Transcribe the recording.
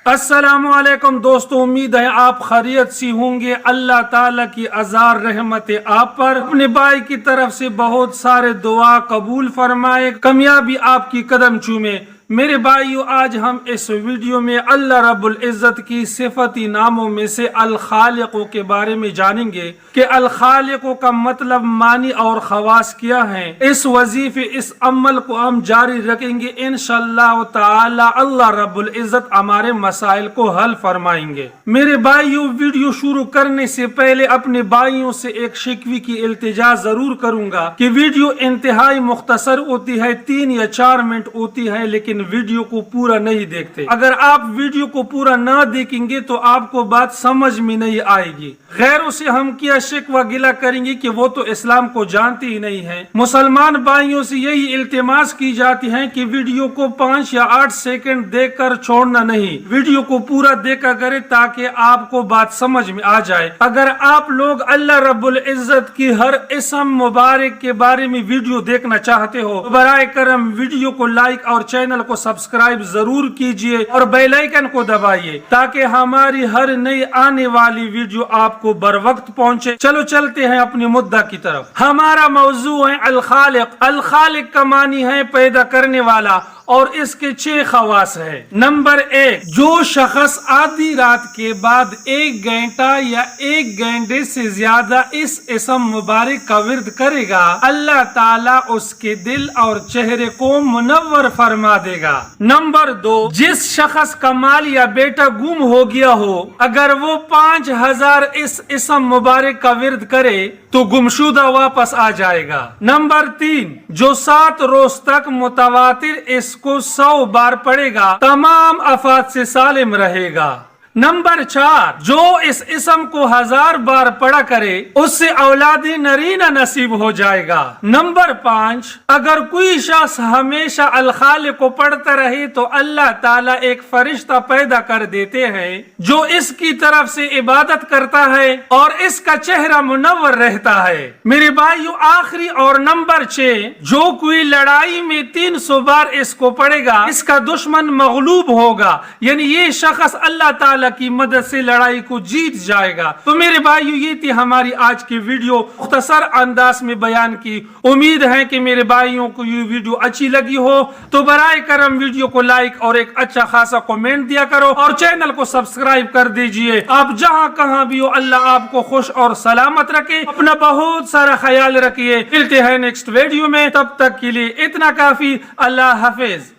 السلام علیکم دوستو، امید ہے آپ خیریت سی ہوں گے۔ اللہ تعالیٰ کی ہزار رحمتیں آپ پر، اپنے بھائی کی طرف سے بہت سارے دعا قبول فرمائے، کامیابی آپ کی قدم چومے۔ میرے بھائیو، آج ہم اس ویڈیو میں اللہ رب العزت کی صفتی ناموں میں سے الخالق کے بارے میں جانیں گے کہ الخالق کا مطلب معنی اور خواص کیا ہیں۔ اس وظیفے، اس عمل کو ہم جاری رکھیں گے انشاءاللہ تعالی۔ اللہ رب العزت ہمارے مسائل کو حل فرمائیں گے۔ میرے بھائیو، ویڈیو شروع کرنے سے پہلے اپنے بھائیوں سے ایک شکوے کی التجا ضرور کروں گا کہ ویڈیو انتہائی مختصر ہوتی ہے، 3 یا 4 منٹ ہوتی ہے، لیکن ویڈیو کو پورا نہیں دیکھتے۔ اگر آپ ویڈیو کو پورا نہ دیکھیں گے تو آپ کو بات سمجھ میں نہیں آئے گی۔ غیروں سے ہم کیا شکوہ گلہ کریں گے کہ وہ تو اسلام کو جانتے ہی نہیں ہیں۔ مسلمان بھائیوں سے یہی التماس کی جاتی ہے کہ ویڈیو کو 5 یا 8 سیکنڈ دیکھ کر چھوڑنا نہیں، ویڈیو کو پورا دیکھا کرے تاکہ آپ کو بات سمجھ میں آ جائے۔ اگر آپ لوگ اللہ رب العزت کی ہر اسم مبارک کے بارے میں ویڈیو دیکھنا چاہتے ہو تو برائے کرم ویڈیو کو لائک اور چینل کو سبسکرائب ضرور کیجئے اور بیل آئیکن کو دبائیے تاکہ ہماری ہر نئی آنے والی ویڈیو آپ کو بر وقت پہنچے۔ چلو چلتے ہیں اپنی مدعا کی طرف۔ ہمارا موضوع ہے الخالق۔ الخالق کا معنی ہے پیدا کرنے والا، اور اس کے 6 خواص ہیں۔ نمبر 1، جو شخص آدھی رات کے بعد 1 گھنٹہ یا 1 گھنٹے سے زیادہ اس اسم مبارک کا ورد کرے گا، اللہ تعالیٰ اس کے دل اور چہرے کو منور فرما دے گا۔ نمبر 2، جس شخص کا مال یا بیٹا گم ہو گیا ہو، اگر وہ 5000 اس اسم مبارک کا ورد کرے تو گمشدہ واپس آ جائے گا۔ نمبر 3، جو 7 روز تک متواتر اس کو 100 بار پڑھے گا، تمام آفات سے سالم رہے گا۔ نمبر 4، جو اس اسم کو 1000 بار پڑھا کرے اس سے اولاد نرینہ نصیب ہو جائے گا۔ نمبر 5، اگر کوئی شخص ہمیشہ الخالق کو پڑھتا رہے تو اللہ تعالیٰ ایک فرشتہ پیدا کر دیتے ہیں جو اس کی طرف سے عبادت کرتا ہے اور اس کا چہرہ منور رہتا ہے۔ میرے بھائیو، آخری اور نمبر 6، جو کوئی لڑائی میں 300 بار اس کو پڑھے گا اس کا دشمن مغلوب ہوگا، یعنی یہ شخص اللہ تعالیٰ کی مدد سے لڑائی کو جیت جائے گا۔ تو میرے بھائیو، یہ تھی ہماری آج کی ویڈیو، مختصر انداز میں بیان کی۔ امید ہے کہ میرے بھائیوں کو یہ ویڈیو اچھی لگی ہو تو برائے کرم ویڈیو کو لائک اور ایک اچھا خاصا کمنٹ دیا کرو اور چینل کو سبسکرائب کر دیجئے۔ آپ جہاں کہاں بھی ہو، اللہ آپ کو خوش اور سلامت رکھے۔ اپنا بہت سارا خیال رکھیے۔ ملتے ہیں نیکسٹ ویڈیو میں، تب تک کے لیے اتنا کافی۔ اللہ حافظ۔